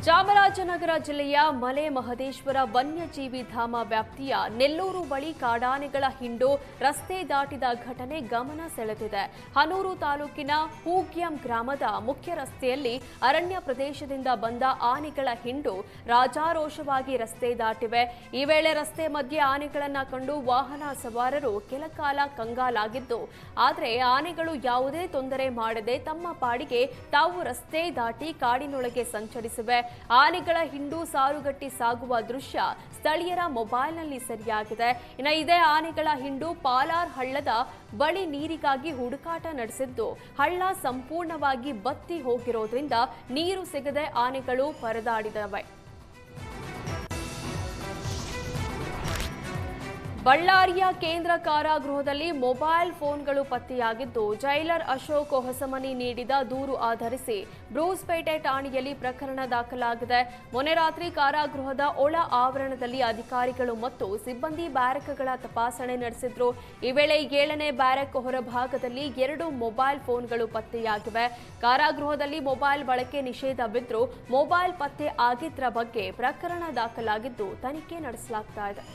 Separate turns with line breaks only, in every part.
ಚಾಮರಾಜನಗರ ಜಿಲ್ಲೆಯ ಮಲೆ ಮಹದೇಶ್ವರ ವನ್ಯಜೀವಿ ಧಾಮ ವ್ಯಾಪ್ತಿಯ ನೆಲ್ಲೂರು ಬಳಿ ಕಾಡಾನೆಗಳ ಹಿಂಡು ರಸ್ತೆ ದಾಟಿದ ಘಟನೆ ಗಮನ ಸೆಳೆದಿದೆ. ಹನೂರು ತಾಲೂಕಿನ ಹೂಗ್ಯಂ ಗ್ರಾಮದ ಮುಖ್ಯ ರಸ್ತೆಯಲ್ಲಿ ಅರಣ್ಯ ಪ್ರದೇಶದಿಂದ ಬಂದ ಆನೆಗಳ ಹಿಂಡು ರಾಜಾರೋಷವಾಗಿ ರಸ್ತೆ ದಾಟಿವೆ. ಈ ವೇಳೆ ರಸ್ತೆ ಮಧ್ಯೆ ಆನೆಗಳನ್ನು ಕಂಡು ವಾಹನ ಸವಾರರು ಕೆಲಕಾಲ ಕಂಗಾಲಾಗಿದ್ದು, ಆದರೆ ಆನೆಗಳು ಯಾವುದೇ ತೊಂದರೆ ಮಾಡದೆ ತಮ್ಮ ಪಾಡಿಗೆ ತಾವು ರಸ್ತೆ ದಾಟಿ ಕಾಡಿನೊಳಗೆ ಸಂಚರಿಸಿವೆ. ಆನೆಗಳ ಹಿಂಡು ಸಾರುಗಟ್ಟಿ ಸಾಗುವ ದೃಶ್ಯ ಸ್ಥಳೀಯರ ಮೊಬೈಲ್ನಲ್ಲಿ ಸೆರೆಯಾಗಿದೆ. ಇನ್ನು ಇದೇ ಆನೆಗಳ ಹಿಂಡು ಪಾಲಾರ್ ಹಳ್ಳದ ಬಳಿ ನೀರಿಗಾಗಿ ಹುಡುಕಾಟ ನಡೆಸಿದ್ದು, ಹಳ್ಳ ಸಂಪೂರ್ಣವಾಗಿ ಬತ್ತಿ ಹೋಗಿರೋದ್ರಿಂದ ನೀರು ಸಿಗದೆ ಆನೆಗಳು ಪರದಾಡಿದವೆ. ಬಳ್ಳಾರಿಯ ಕೇಂದ್ರ ಕಾರಾಗೃಹದಲ್ಲಿ ಮೊಬೈಲ್ ಫೋನ್ಗಳು ಪತ್ತೆಯಾಗಿದ್ದು, ಜೈಲರ್ ಅಶೋಕ್ ಹೊಸಮನಿ ನೀಡಿದ ದೂರು ಆಧರಿಸಿ ಬ್ರೂಸ್ಪೇಟೆ ಠಾಣೆಯಲ್ಲಿ ಪ್ರಕರಣ ದಾಖಲಾಗಿದೆ. ಮೊನ್ನೆ ರಾತ್ರಿ ಕಾರಾಗೃಹದ ಒಳ ಆವರಣದಲ್ಲಿ ಅಧಿಕಾರಿಗಳು ಮತ್ತು ಸಿಬ್ಬಂದಿ ಬ್ಯಾರಕ್ಗಳ ತಪಾಸಣೆ ನಡೆಸಿದ್ರು. ಈ ವೇಳೆ 7ನೇ ಬ್ಯಾರಕ್ ಹೊರಭಾಗದಲ್ಲಿ 2 ಮೊಬೈಲ್ ಫೋನ್ಗಳು ಪತ್ತೆಯಾಗಿವೆ. ಕಾರಾಗೃಹದಲ್ಲಿ ಮೊಬೈಲ್ ಬಳಕೆ ನಿಷೇಧವಿದ್ರೂ ಮೊಬೈಲ್ ಪತ್ತೆ ಆಗಿದ್ದರ ಬಗ್ಗೆ ಪ್ರಕರಣ ದಾಖಲಾಗಿದ್ದು ತನಿಖೆ ನಡೆಸಲಾಗ್ತಾ ಇದೆ.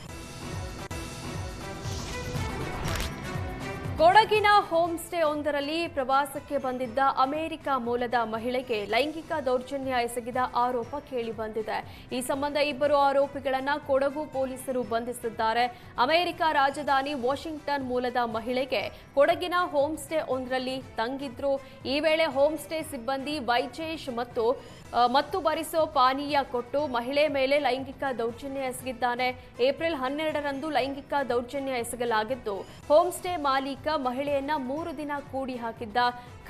ಕೊಡಗಿನ ಹೋಮ್ ಸ್ಟೇ ಒಂದರಲ್ಲಿ ಪ್ರವಾಸಕ್ಕೆ ಬಂದಿದ್ದ ಅಮೆರಿಕ ಮೂಲದ ಮಹಿಳೆಗೆ ಲೈಂಗಿಕ ದೌರ್ಜನ್ಯ ಎಸಗಿದ ಆರೋಪ ಕೇಳಿಬಂದಿದೆ. ಈ ಸಂಬಂಧ 2 ಆರೋಪಿಗಳನ್ನು ಕೊಡಗು ಪೊಲೀಸರು ಬಂಧಿಸಿದ್ದಾರೆ. ಅಮೆರಿಕ ರಾಜಧಾನಿ ವಾಷಿಂಗ್ಟನ್ ಮೂಲದ ಮಹಿಳೆಗೆ ಕೊಡಗಿನ ಹೋಮ್ ಸ್ಟೇ ಒಂದರಲ್ಲಿ ತಂಗಿದ್ರು. ಈ ವೇಳೆ ಹೋಮ್ ಸ್ಟೇ ಸಿಬ್ಬಂದಿ ವೈಜೇಶ್ ಮತ್ತು ಬರಿಸೋ ಪಾನೀಯ ಕೊಟ್ಟು ಮಹಿಳೆ ಮೇಲೆ ಲೈಂಗಿಕ ದೌರ್ಜನ್ಯ ಎಸಗಿದ್ದಾನೆ. ಏಪ್ರಿಲ್ 12ರಂದು ಲೈಂಗಿಕ ದೌರ್ಜನ್ಯ ಎಸಗಲಾಗಿದ್ದು, ಹೋಮ್ ಸ್ಟೇ ಮಾಲೀಕ ಮಹಿಳೆಯನ್ನ 3 ದಿನ ಕೂಡಿ ಹಾಕಿದ್ದ.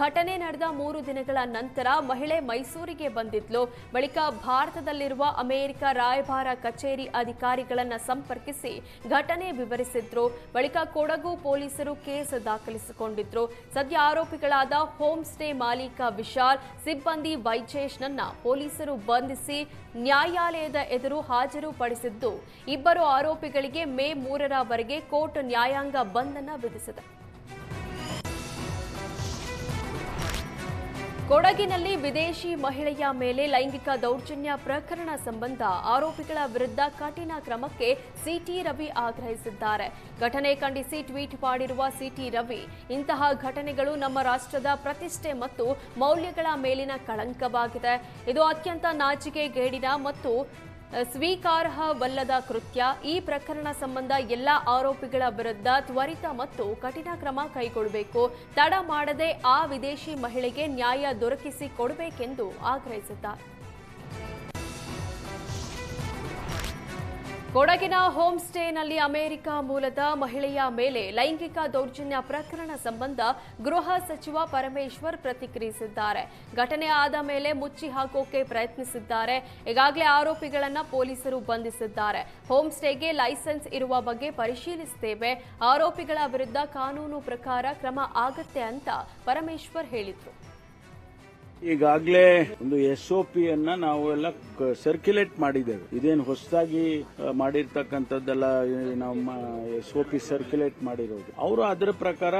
ಘಟನೆ ನಡೆದ 3 ದಿನಗಳ ನಂತರ ಮಹಿಳೆ ಮೈಸೂರಿಗೆ ಬಂದಿದ್ಲು. ಬಳಿಕ ಭಾರತದಲ್ಲಿರುವ ಅಮೆರಿಕ ರಾಯಭಾರ ಕಚೇರಿ ಅಧಿಕಾರಿಗಳನ್ನ ಸಂಪರ್ಕಿಸಿ ಘಟನೆ ವಿವರಿಸಿದ್ರು. ಬಳಿಕ ಕೊಡಗು ಪೊಲೀಸರು ಕೇಸ್ ದಾಖಲಿಸಿಕೊಂಡಿದ್ರು. ಸದ್ಯ ಆರೋಪಿಗಳಾದ ಹೋಮ್ ಸ್ಟೇ ಮಾಲೀಕ ವಿಶಾಲ್, ಸಿಬ್ಬಂದಿ ವೈಜೇಶ್ನನ್ನ ಪೊಲೀಸರು ಬಂಧಿಸಿ ನ್ಯಾಯಾಲಯದ ಎದುರು ಹಾಜರುಪಡಿಸಿದ್ದು, 2 ಆರೋಪಿಗಳಿಗೆ ಮೇ 3ರವರೆಗೆ ಕೋರ್ಟ್ ನ್ಯಾಯಾಂಗ ಬಂಧನ ವಿಧಿಸಿದೆ. ಕೊಡಗಿನಲ್ಲಿ ವಿದೇಶಿ ಮಹಿಳೆಯ ಮೇಲೆ ಲೈಂಗಿಕ ದೌರ್ಜನ್ಯ ಪ್ರಕರಣ ಸಂಬಂಧ ಆರೋಪಿಗಳ ವಿರುದ್ಧ ಕಠಿಣ ಕ್ರಮಕ್ಕೆ ಸಿಟಿ ರವಿ ಆಗ್ರಹಿಸಿದ್ದಾರೆ. ಘಟನೆ ಖಂಡಿಸಿ ಟ್ವೀಟ್ ಮಾಡಿರುವ ಸಿಟಿ ರವಿ, ಇಂತಹ ಘಟನೆಗಳು ನಮ್ಮ ರಾಷ್ಟ್ರದ ಪ್ರತಿಷ್ಠೆ ಮತ್ತು ಮೌಲ್ಯಗಳ ಮೇಲಿನ ಕಳಂಕವಾಗಿದೆ. ಇದು ಅತ್ಯಂತ ನಾಚಿಕೆಗೇಡಿನ ಮತ್ತು ಸ್ವೀಕಾರಾರ್ಹವಲ್ಲದ ಕೃತ್ಯ. ಈ ಪ್ರಕರಣ ಸಂಬಂಧ ಎಲ್ಲ ಆರೋಪಿಗಳ ವಿರುದ್ಧ ತ್ವರಿತ ಮತ್ತು ಕಠಿಣ ಕ್ರಮ ಕೈಗೊಳ್ಳಬೇಕು. ತಡ ಮಾಡದೆ ಆ ವಿದೇಶಿ ಮಹಿಳೆಗೆ ನ್ಯಾಯ ದೊರಕಿಸಿ ಕೊಡಬೇಕೆಂದು ಆಗ್ರಹಿಸಿದ್ದಾರೆ. ಕೊಡಗಿನ ಹೋಮ್ ಸ್ಟೇನಲ್ಲಿ ಅಮೆರಿಕ ಮೂಲದ ಮಹಿಳೆಯ ಮೇಲೆ ಲೈಂಗಿಕ ದೌರ್ಜನ್ಯ ಪ್ರಕರಣ ಸಂಬಂಧ ಗೃಹ ಸಚಿವ ಪರಮೇಶ್ವರ್ ಪ್ರತಿಕ್ರಿಯಿಸಿದ್ದಾರೆ. ಘಟನೆ ಆದ ಮೇಲೆ ಮುಚ್ಚಿ ಹಾಕೋಕೆ ಪ್ರಯತ್ನಿಸಿದ್ದಾರೆ. ಈಗಾಗಲೇ ಆರೋಪಿಗಳನ್ನ ಪೊಲೀಸರು ಬಂಧಿಸಿದ್ದಾರೆ. ಹೋಮ್ ಸ್ಟೇಗೆ ಲೈಸೆನ್ಸ್ ಇರುವ ಬಗ್ಗೆ ಪರಿಶೀಲಿಸುತ್ತೇವೆ. ಆರೋಪಿಗಳ ವಿರುದ್ಧ ಕಾನೂನು ಪ್ರಕಾರ ಕ್ರಮ ಆಗತ್ತೆ ಅಂತ ಪರಮೇಶ್ವರ್ ಹೇಳಿದ್ರು.
ಈಗಾಗಲೇ ಒಂದು SOP ನಾವು ಎಲ್ಲ ಸರ್ಕ್ಯುಲೇಟ್ ಮಾಡಿದ್ದೇವೆ. ಇದೇನು ಹೊಸದಾಗಿ ಮಾಡಿರ್ತಕ್ಕಂಥದ್ದೆಲ್ಲ, ನಮ್ಮ SOP ಸರ್ಕ್ಯುಲೇಟ್ ಮಾಡಿರೋದು. ಅವರು ಅದರ ಪ್ರಕಾರ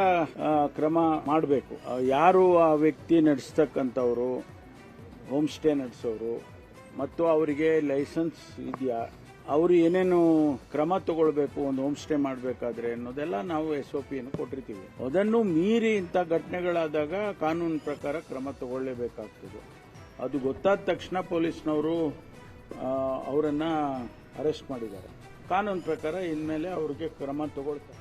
ಕ್ರಮ ಮಾಡಬೇಕು. ಯಾರು ಆ ವ್ಯಕ್ತಿ ನಡೆಸ್ತಕ್ಕಂಥವ್ರು, ಹೋಮ್ ಸ್ಟೇ ನಡೆಸೋರು ಮತ್ತು ಅವರಿಗೆ ಲೈಸೆನ್ಸ್ ಇದೆಯಾ, ಅವರು ಏನೇನು ಕ್ರಮ ತಗೊಳ್ಬೇಕು ಒಂದು ಹೋಮ್ ಸ್ಟೇ ಮಾಡಬೇಕಾದ್ರೆ ಅನ್ನೋದೆಲ್ಲ ನಾವು SOP ಕೊಟ್ಟಿರ್ತೀವಿ. ಅದನ್ನು ಮೀರಿ ಇಂಥ ಘಟನೆಗಳಾದಾಗ ಕಾನೂನು ಪ್ರಕಾರ ಕ್ರಮ ತಗೊಳ್ಳೇಬೇಕಾಗ್ತದೆ. ಅದು ಗೊತ್ತಾದ ತಕ್ಷಣ ಪೊಲೀಸ್ನವರು ಅವರನ್ನ ಅರೆಸ್ಟ್ ಮಾಡಿದ್ದಾರೆ. ಕಾನೂನು ಪ್ರಕಾರ ಇನ್ಮೇಲೆ ಅವ್ರಿಗೆ ಕ್ರಮ ತಗೊಳ್ತಾರೆ.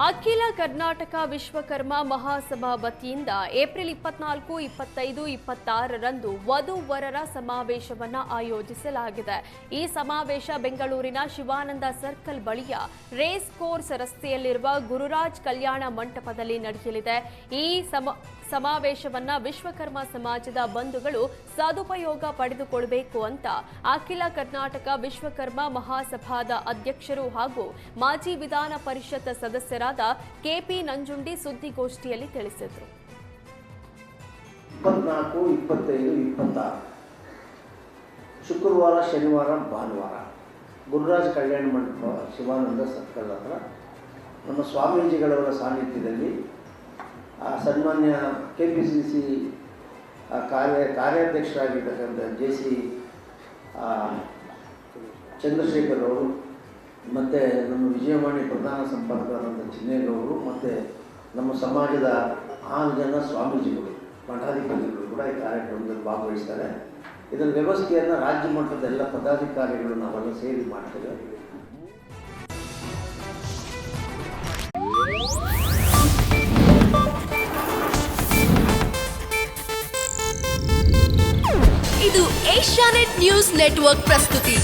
ಅಖಿಲ ಕರ್ನಾಟಕ ವಿಶ್ವಕರ್ಮ ಮಹಾಸಭಾ ವತಿಯಿಂದ ಏಪ್ರಿಲ್ 24, 25, 26ರಂದು ವಧು-ವರರ ಸಮಾವೇಶವನ್ನು ಆಯೋಜಿಸಲಾಗಿದೆ. ಈ ಸಮಾವೇಶ ಬೆಂಗಳೂರಿನ ಶಿವಾನಂದ ಸರ್ಕಲ್ ಬಳಿಯ ರೇಸ್ ಕೋರ್ಸ್ ರಸ್ತೆಯಲ್ಲಿರುವ ಗುರುರಾಜ್ ಕಲ್ಯಾಣ ಮಂಟಪದಲ್ಲಿ ನಡೆಯಲಿದೆ. ಈ ಸಮಾವೇಶವನ್ನ ವಿಶ್ವಕರ್ಮ ಸಮಾಜದ ಬಂಧುಗಳು ಸದುಪಯೋಗ ಪಡೆದುಕೊಳ್ಳಬೇಕು ಅಂತ ಅಖಿಲ ಕರ್ನಾಟಕ ವಿಶ್ವಕರ್ಮ ಮಹಾಸಭಾದ ಅಧ್ಯಕ್ಷರು ಹಾಗೂ ಮಾಜಿ ವಿಧಾನ ಪರಿಷತ್ ಸದಸ್ಯರಾದ KP ನಂಜುಂಡಿ ಸುದ್ದಿಗೋಷ್ಠಿಯಲ್ಲಿ ತಿಳಿಸಿದರು.
24, 25, 26 ಶುಕ್ರವಾರ, ಶನಿವಾರ, ಭಾನುವಾರ ಗುರುರಾಜ್ ಕಲ್ಯಾಣ ಮಂಟಪ ಶಿವಾನಂದ ಸರ್ಕಲ್ ಹತ್ರ ನಮ್ಮ ಸ್ವಾಮೀಜಿಗಳವರ ಸಾನ್ನಿಧ್ಯದಲ್ಲಿ ಸನ್ಮಾನ್ಯ KPCC ಕಾರ್ಯಾಧ್ಯಕ್ಷರಾಗಿರ್ತಕ್ಕಂಥ JC ಚಂದ್ರಶೇಖರ್ ಅವರು, ಮತ್ತು ನಮ್ಮ ವಿಜಯವಾಣಿ ಪ್ರಧಾನ ಸಂಪಾದಕರಾದಂಥ ಚಿನ್ನೇಗೌಡರು, ಮತ್ತು ನಮ್ಮ ಸಮಾಜದ 6 ಜನ ಸ್ವಾಮೀಜಿಗಳು, ಮಠಾಧಿಪತಿಗಳು ಕೂಡ ಈ ಕಾರ್ಯಕ್ರಮದಲ್ಲಿ ಭಾಗವಹಿಸ್ತಾರೆ. ಇದರ ವ್ಯವಸ್ಥೆಯನ್ನು ರಾಜ್ಯ ಮಟ್ಟದ ಎಲ್ಲ ಪದಾಧಿಕಾರಿಗಳು ನಾವೆಲ್ಲ ಸೇರಿ ಮಾಡ್ತೇವೆ.
ಇದು ಏಷ್ಯಾನೆಟ್ ನ್ಯೂಸ್ ನೆಟ್ವರ್ಕ್ ಪ್ರಸ್ತುತಿ.